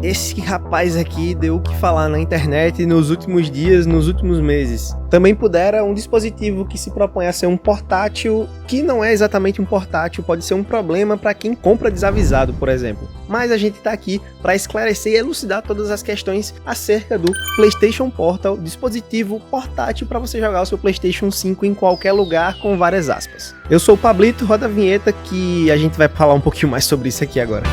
esse rapaz aqui deu o que falar na internet nos últimos dias, nos últimos meses. Também pudera um dispositivo que se propõe a ser um portátil, que não é exatamente um portátil, pode ser um problema para quem compra desavisado, por exemplo. Mas a gente tá aqui para esclarecer e elucidar todas as questões acerca do PlayStation Portal, dispositivo portátil para você jogar o seu PlayStation 5 em qualquer lugar, com várias aspas. Eu sou o Pablito, roda a vinheta que a gente vai falar um pouquinho mais sobre isso aqui agora.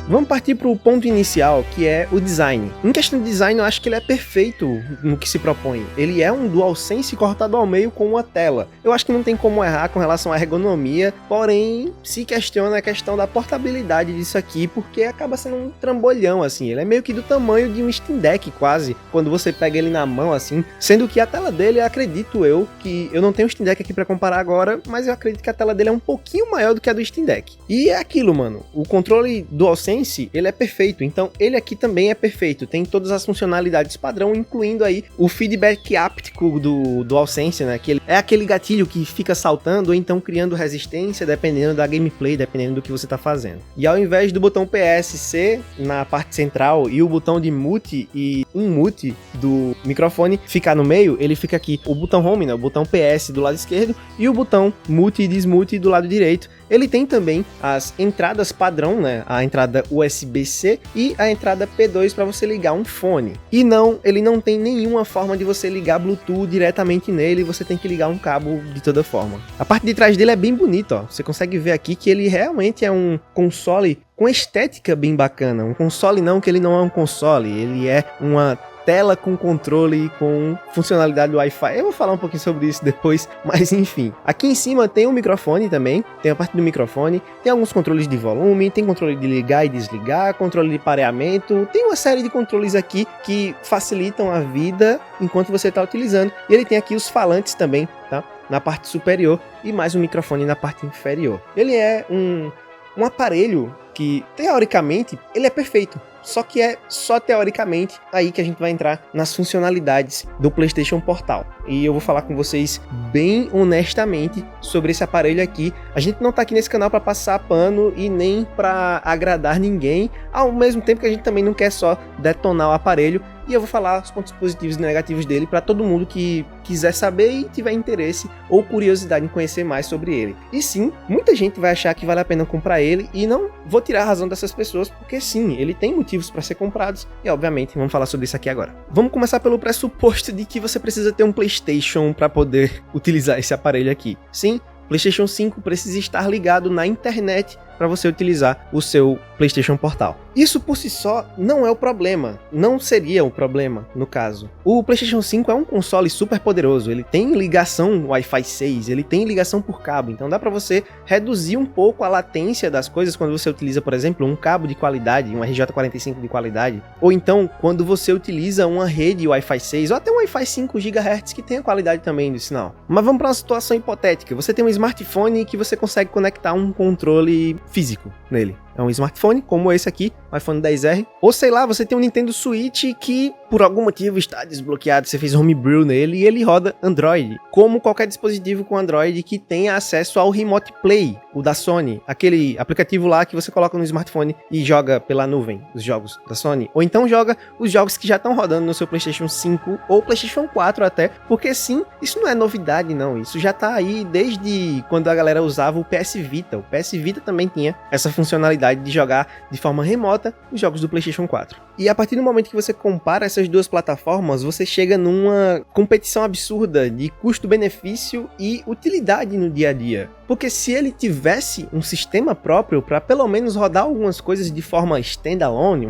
Vamos partir para o ponto inicial, que é o design. Em questão de design, eu acho que ele é perfeito no que se propõe. Ele é um DualSense cortado ao meio com uma tela. Eu acho que não tem como errar com relação à ergonomia, porém, se questiona a questão da portabilidade disso aqui, porque acaba sendo um trambolhão, assim. Ele é meio que do tamanho de um Steam Deck, quase, quando você pega ele na mão, assim. Sendo que a tela dele, acredito eu, que eu não tenho o Steam Deck aqui para comparar agora, mas eu acredito que a tela dele é um pouquinho maior do que a do Steam Deck. E é aquilo, mano. O controle DualSense, ele é perfeito, então ele aqui também é perfeito, tem todas as funcionalidades padrão, incluindo aí o feedback áptico do DualSense, né, que é aquele gatilho que fica saltando ou então criando resistência dependendo da gameplay, dependendo do que você tá fazendo. E ao invés do botão PSC na parte central e o botão de mute e mute do microfone ficar no meio, ele fica aqui, o botão home, né, o botão PS do lado esquerdo e o botão mute e desmute do lado direito. Ele tem também as entradas padrão, né, a entrada USB-C e a entrada P2 para você ligar um fone. E não, ele não tem nenhuma forma de você ligar Bluetooth diretamente nele, você tem que ligar um cabo de toda forma. A parte de trás dele é bem bonita, ó. Você consegue ver aqui que ele realmente é um console com estética bem bacana. Um console não, que ele não é um console, ele é uma tela com controle com funcionalidade Wi-Fi. Eu vou falar um pouquinho sobre isso depois, mas enfim. Aqui em cima tem um microfone também, tem a parte do microfone, tem alguns controles de volume, tem controle de ligar e desligar, controle de pareamento, tem uma série de controles aqui que facilitam a vida enquanto você está utilizando. E ele tem aqui os falantes também, tá? Na parte superior e mais um microfone na parte inferior. Ele é um aparelho que, teoricamente, ele é perfeito. Só que é só teoricamente aí que a gente vai entrar nas funcionalidades do PlayStation Portal. E eu vou falar com vocês bem honestamente sobre esse aparelho aqui. A gente não tá aqui nesse canal para passar pano e nem para agradar ninguém, ao mesmo tempo que a gente também não quer só detonar o aparelho. E eu vou falar os pontos positivos e negativos dele para todo mundo que quiser saber e tiver interesse ou curiosidade em conhecer mais sobre ele. E sim, muita gente vai achar que vale a pena comprar ele e não vou tirar a razão dessas pessoas, porque sim, ele tem motivos para ser comprados e obviamente vamos falar sobre isso aqui agora. Vamos começar pelo pressuposto de que você precisa ter um PlayStation para poder utilizar esse aparelho aqui. Sim, PlayStation 5 precisa estar ligado na internet para você utilizar o seu PlayStation Portal. Isso por si só não é o problema, não seria o problema no caso. O PlayStation 5 é um console super poderoso, ele tem ligação Wi-Fi 6, ele tem ligação por cabo, então dá para você reduzir um pouco a latência das coisas quando você utiliza, por exemplo, um cabo de qualidade, um RJ45 de qualidade, ou então quando você utiliza uma rede Wi-Fi 6 ou até um Wi-Fi 5 GHz que tem a qualidade também do sinal. Mas vamos para uma situação hipotética, você tem um smartphone que você consegue conectar um controle físico nele. É um smartphone como esse aqui, o iPhone XR. Ou sei lá, você tem um Nintendo Switch que por algum motivo está desbloqueado, você fez homebrew nele e ele roda Android. Como qualquer dispositivo com Android que tenha acesso ao Remote Play, o da Sony. Aquele aplicativo lá que você coloca no smartphone e joga pela nuvem os jogos da Sony. Ou então joga os jogos que já estão rodando no seu PlayStation 5 ou PlayStation 4 até. Porque sim, isso não é novidade não. Isso já tá aí desde quando a galera usava o PS Vita. O PS Vita também tinha essa funcionalidade de jogar de forma remota os jogos do PlayStation 4. E a partir do momento que você compara essas duas plataformas, você chega numa competição absurda de custo-benefício e utilidade no dia a dia. Porque se ele tivesse um sistema próprio para pelo menos rodar algumas coisas de forma standalone,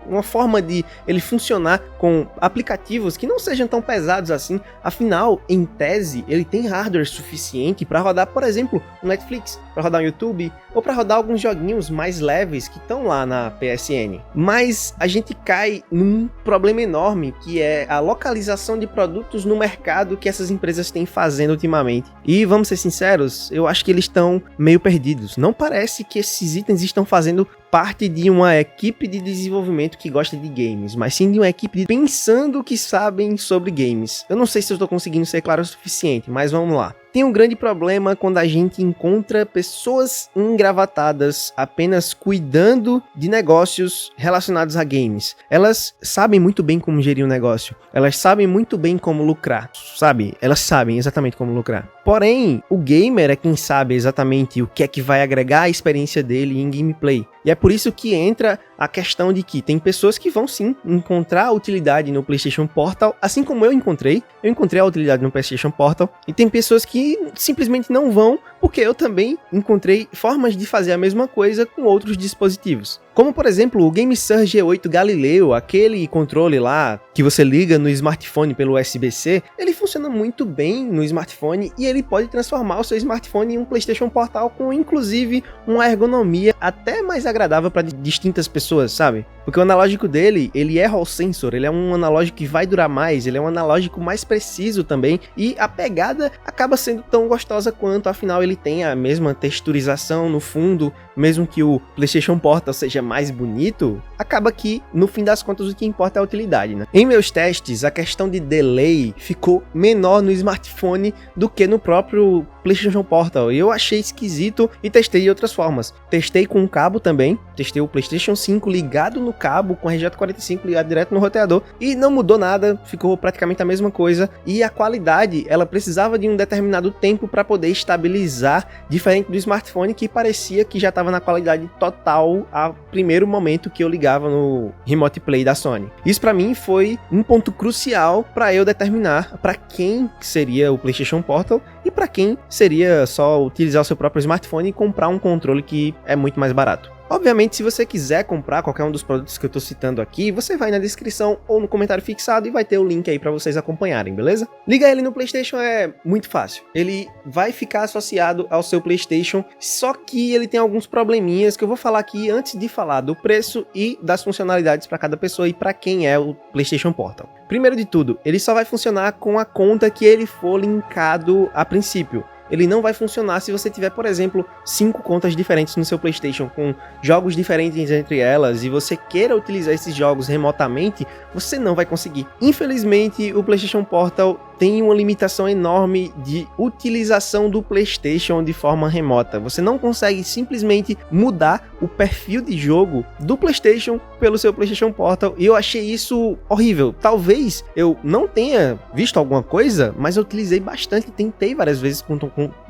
uma forma de ele funcionar com aplicativos que não sejam tão pesados assim, afinal, em tese, ele tem hardware suficiente para rodar, por exemplo, o Netflix, para rodar o YouTube, ou para rodar alguns joguinhos mais leves que estão lá na PSN. Mas a gente cai num problema enorme, que é a localização de produtos no mercado que essas empresas têm fazendo ultimamente. E vamos ser sinceros, eu acho que eles estão meio perdidos. Não parece que esses itens estão fazendo parte de uma equipe de desenvolvimento que gosta de games, mas sim de uma equipe pensando que sabem sobre games. Eu não sei se eu estou conseguindo ser claro o suficiente, mas vamos lá. tem um grande problema quando a gente encontra pessoas engravatadas apenas cuidando de negócios relacionados a games. Elas sabem muito bem como gerir um negócio, elas sabem muito bem como lucrar, sabe? Elas sabem exatamente como lucrar. Porém, o gamer é quem sabe exatamente o que é que vai agregar a experiência dele em gameplay. E é por isso que entra a questão de que tem pessoas que vão sim encontrar a utilidade no PlayStation Portal, assim como eu encontrei a utilidade no PlayStation Portal, e tem pessoas que simplesmente não vão, porque eu também encontrei formas de fazer a mesma coisa com outros dispositivos. Como, por exemplo, o GameSurge G8 Galileo, aquele controle lá que você liga no smartphone pelo USB-C, ele funciona muito bem no smartphone e ele pode transformar o seu smartphone em um PlayStation Portal com, inclusive, uma ergonomia até mais agradável para distintas pessoas, sabe? Porque o analógico dele, ele é Hall Sensor, ele é um analógico que vai durar mais, ele é um analógico mais preciso também, e a pegada acaba sendo tão gostosa quanto, afinal ele tem a mesma texturização no fundo, mesmo que o PlayStation Portal seja mais bonito, acaba que, no fim das contas, o que importa é a utilidade, né? Em meus testes, a questão de delay ficou menor no smartphone do que no próprio PlayStation Portal, e eu achei esquisito e testei de outras formas. Testei com um cabo também, testei o PlayStation 5 ligado no cabo com a RJ45 ligado direto no roteador e não mudou nada, ficou praticamente a mesma coisa, e a qualidade, ela precisava de um determinado tempo para poder estabilizar, diferente do smartphone que parecia que já estava na qualidade total a primeiro momento que eu ligava no Remote Play da Sony. Isso para mim foi um ponto crucial para eu determinar para quem seria o PlayStation Portal e para quem seria só utilizar o seu próprio smartphone e comprar um controle que é muito mais barato. Obviamente, se você quiser comprar qualquer um dos produtos que eu tô citando aqui, você vai na descrição ou no comentário fixado e vai ter o link aí pra vocês acompanharem, beleza? Ligar ele no PlayStation é muito fácil. Ele vai ficar associado ao seu PlayStation, só que ele tem alguns probleminhas que eu vou falar aqui antes de falar do preço e das funcionalidades pra cada pessoa e pra quem é o PlayStation Portal. Primeiro de tudo, ele só vai funcionar com a conta que ele for linkado a princípio. Ele não vai funcionar se você tiver, por exemplo, 5 contas diferentes no seu PlayStation, com jogos diferentes entre elas, e você queira utilizar esses jogos remotamente, você não vai conseguir. Infelizmente, o PlayStation Portal tem uma limitação enorme de utilização do PlayStation de forma remota. Você não consegue simplesmente mudar o perfil de jogo do PlayStation pelo seu PlayStation Portal, e eu achei isso horrível. Talvez eu não tenha visto alguma coisa, mas eu utilizei bastante, tentei várias vezes com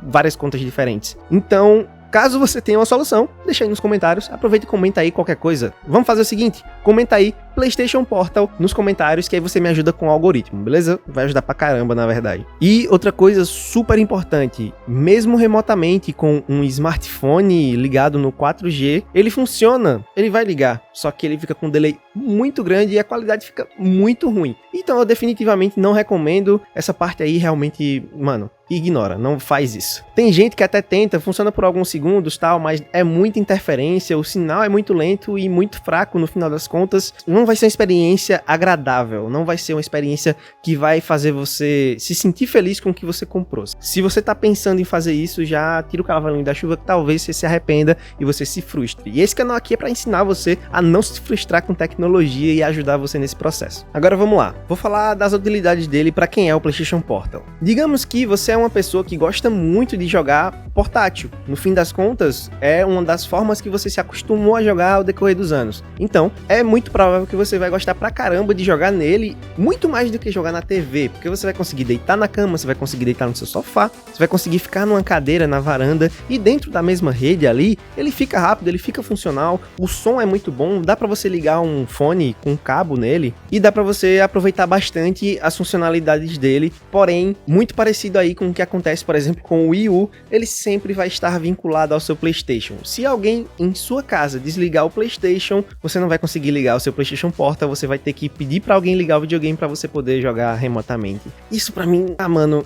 várias contas diferentes. Então, caso você tenha uma solução, deixa aí nos comentários, aproveita e comenta aí qualquer coisa. Vamos fazer o seguinte, comenta aí PlayStation Portal nos comentários, que aí você me ajuda com o algoritmo, beleza? Vai ajudar pra caramba, na verdade. E outra coisa super importante, mesmo remotamente com um smartphone ligado no 4G, ele funciona, ele vai ligar, só que ele fica com um delay muito grande e a qualidade fica muito ruim. Então eu definitivamente não recomendo essa parte aí, realmente, mano, ignora, não faz isso. Tem gente que até tenta, funciona por alguns segundos, tal, mas é muita interferência, o sinal é muito lento e muito fraco no final das contas. Não vai ser uma experiência agradável, não vai ser uma experiência que vai fazer você se sentir feliz com o que você comprou. Se você tá pensando em fazer isso, já tira o cavalinho da chuva, que talvez você se arrependa e você se frustre. E esse canal aqui é para ensinar você a não se frustrar com tecnologia e ajudar você nesse processo. Agora vamos lá, vou falar das utilidades dele para quem é o PlayStation Portal. Digamos que você é uma pessoa que gosta muito de jogar portátil. No fim das contas, é uma das formas que você se acostumou a jogar ao decorrer dos anos. Então, é muito provável que você vai gostar pra caramba de jogar nele, muito mais do que jogar na TV, porque você vai conseguir deitar na cama, você vai conseguir deitar no seu sofá, você vai conseguir ficar numa cadeira na varanda, e dentro da mesma rede ali, ele fica rápido, ele fica funcional, o som é muito bom, dá pra você ligar um fone com um cabo nele, e dá pra você aproveitar bastante as funcionalidades dele, porém, muito parecido aí com o que acontece, por exemplo, com o Wii U, ele sempre vai estar vinculado ao seu PlayStation. Se alguém em sua casa desligar o PlayStation, você não vai conseguir ligar o seu PlayStation Portal, você vai ter que pedir pra alguém ligar o videogame pra você poder jogar remotamente. Isso pra mim, mano,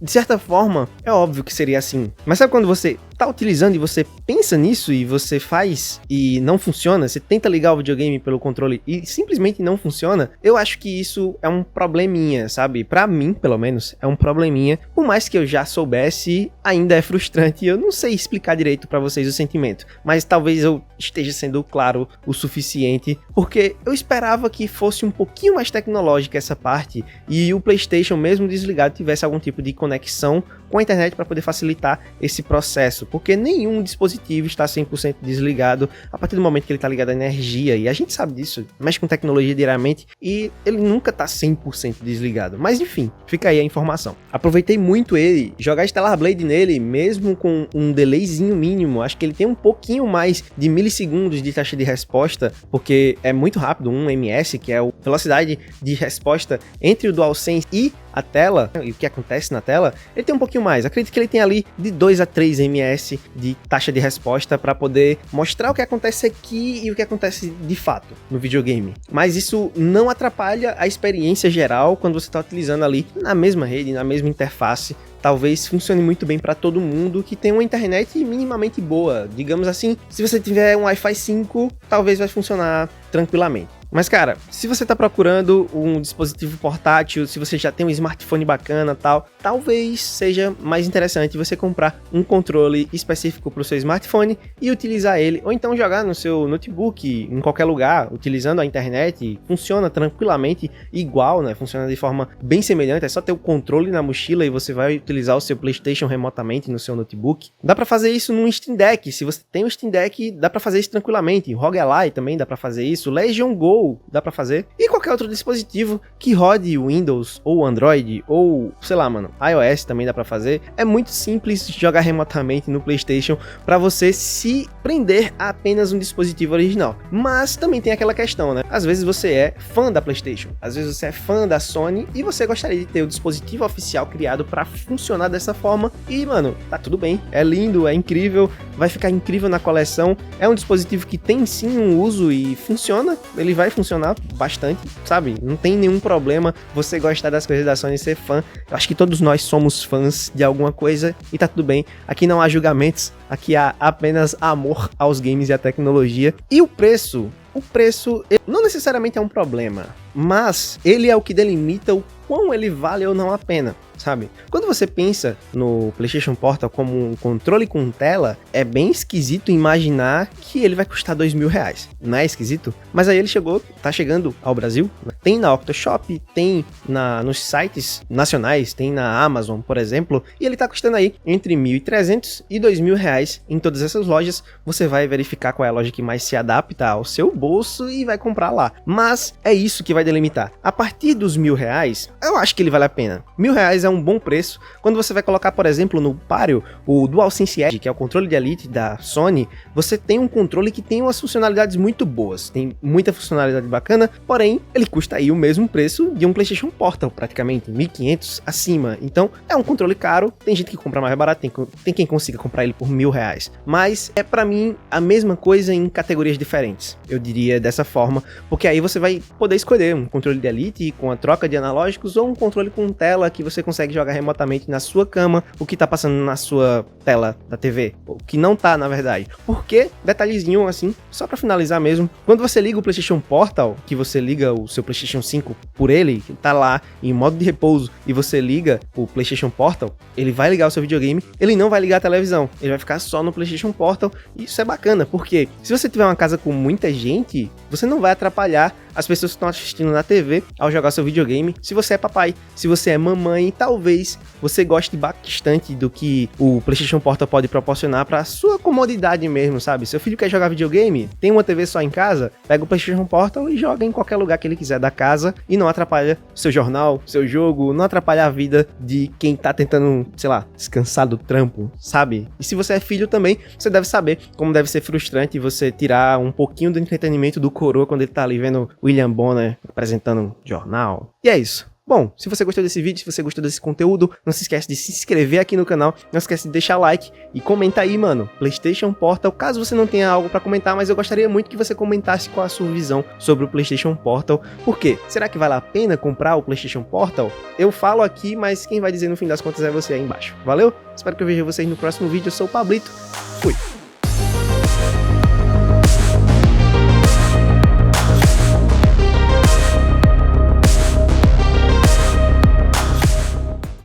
de certa forma, é óbvio que seria assim. Mas sabe quando você tá utilizando e você pensa nisso e você faz e não funciona, você tenta ligar o videogame pelo controle e simplesmente não funciona? Eu acho que isso é um probleminha, sabe? Pra mim, pelo menos, é um probleminha. Por mais que eu já soubesse, ainda é frustrante e eu não sei explicar direito pra vocês o sentimento. Mas talvez eu esteja sendo claro o suficiente, porque eu esperava que fosse um pouquinho mais tecnológica essa parte e o PlayStation, mesmo desligado, tivesse algum tipo de conexão com a internet para poder facilitar esse processo, porque nenhum dispositivo está 100% desligado a partir do momento que ele está ligado à energia, e a gente sabe disso, mexe com tecnologia diariamente e ele nunca está 100% desligado. Mas enfim, fica aí a informação. Aproveitei muito ele, jogar Stellar Blade nele, mesmo com um delayzinho mínimo, acho que ele tem um pouquinho mais de milissegundos de taxa de resposta, porque é muito rápido, 1 ms, que é a velocidade de resposta entre o DualSense e a tela, e o que acontece na tela, ele tem um pouquinho mais. Acredito que ele tem ali de 2 a 3 ms de taxa de resposta para poder mostrar o que acontece aqui e o que acontece de fato no videogame. Mas isso não atrapalha a experiência geral quando você está utilizando ali na mesma rede, na mesma interface. Talvez funcione muito bem para todo mundo que tem uma internet minimamente boa. Digamos assim, se você tiver um Wi-Fi 5, talvez vai funcionar tranquilamente. Mas cara, se você tá procurando um dispositivo portátil, se você já tem um smartphone bacana e tal, talvez seja mais interessante você comprar um controle específico para o seu smartphone e utilizar ele, ou então jogar no seu notebook, em qualquer lugar, utilizando a internet. Funciona tranquilamente igual, né? Funciona de forma bem semelhante, é só ter o controle na mochila e você vai utilizar o seu PlayStation remotamente no seu notebook. Dá para fazer isso num Steam Deck, se você tem um Steam Deck, dá para fazer isso tranquilamente. ROG Ally também dá para fazer isso, Legion Go dá pra fazer, e qualquer outro dispositivo que rode Windows ou Android ou, sei lá, mano, iOS também dá pra fazer. É muito simples jogar remotamente no PlayStation pra você se prender a apenas um dispositivo original. Mas também tem aquela questão, né? Às vezes você é fã da PlayStation, às vezes você é fã da Sony e você gostaria de ter o dispositivo oficial criado pra funcionar dessa forma e, mano, tá tudo bem, é lindo, é incrível, vai ficar incrível na coleção. É um dispositivo que tem sim um uso e funciona, ele vai funcionar bastante, sabe? Não tem nenhum problema você gostar das coisas da Sony e ser fã. Eu acho que todos nós somos fãs de alguma coisa e tá tudo bem. Aqui não há julgamentos, aqui há apenas amor aos games e à tecnologia. E o preço não necessariamente é um problema, mas ele é o que delimita o quão ele vale ou não a pena, sabe? Quando você pensa no PlayStation Portal como um controle com tela, é bem esquisito imaginar que ele vai custar R$2.000. Não é esquisito? Mas aí ele tá chegando ao Brasil, né? Tem na Octoshop, tem nos sites nacionais, tem na Amazon, por exemplo, e ele tá custando aí entre R$1.300 e R$2.000 em todas essas lojas. Você vai verificar qual é a loja que mais se adapta ao seu bolso e vai comprar lá. Mas é isso que vai delimitar. A partir dos R$1.000, eu acho que ele vale a pena. R$1.000 é um bom preço. Quando você vai colocar, por exemplo, no páreo, o DualSense Edge, que é o controle de Elite da Sony, você tem um controle que tem umas funcionalidades muito boas, tem muita funcionalidade bacana, porém, ele custa aí o mesmo preço de um PlayStation Portal, praticamente, R$1.500 acima. Então, é um controle caro, tem gente que compra mais barato, tem quem consiga comprar ele por R$1.000, mas é pra mim a mesma coisa em categorias diferentes, eu diria dessa forma, porque aí você vai poder escolher um controle de Elite com a troca de analógicos ou um controle com tela que você consegue jogar remotamente na sua cama, o que tá passando na sua tela da TV, o que não tá, na verdade. Porque, detalhezinho assim, só pra finalizar mesmo, quando você liga o PlayStation Portal, que você liga o seu PlayStation 5 por ele, que tá lá em modo de repouso, e você liga o PlayStation Portal, ele vai ligar o seu videogame, ele não vai ligar a televisão, ele vai ficar só no PlayStation Portal, e isso é bacana, porque se você tiver uma casa com muita gente, você não vai atrapalhar as pessoas que estão assistindo na TV ao jogar seu videogame. Se você é papai, se você é mamãe, talvez você goste bastante do que o PlayStation Portal pode proporcionar para sua comodidade mesmo, sabe? Seu filho quer jogar videogame, tem uma TV só em casa, pega o PlayStation Portal e joga em qualquer lugar que ele quiser da casa e não atrapalha seu jornal, seu jogo, não atrapalha a vida de quem tá tentando, sei lá, descansar do trampo, sabe? E se você é filho também, você deve saber como deve ser frustrante você tirar um pouquinho do entretenimento do coroa quando ele tá ali vendo William Bonner apresentando um jornal. E é isso. Bom, se você gostou desse vídeo, se você gostou desse conteúdo, não se esquece de se inscrever aqui no canal, não esquece de deixar like e comenta aí, mano, PlayStation Portal, caso você não tenha algo pra comentar, mas eu gostaria muito que você comentasse qual a sua visão sobre o PlayStation Portal. Por quê? Será que vale a pena comprar o PlayStation Portal? Eu falo aqui, mas quem vai dizer no fim das contas é você aí embaixo. Valeu? Espero que eu veja vocês no próximo vídeo, eu sou o Pablito, fui!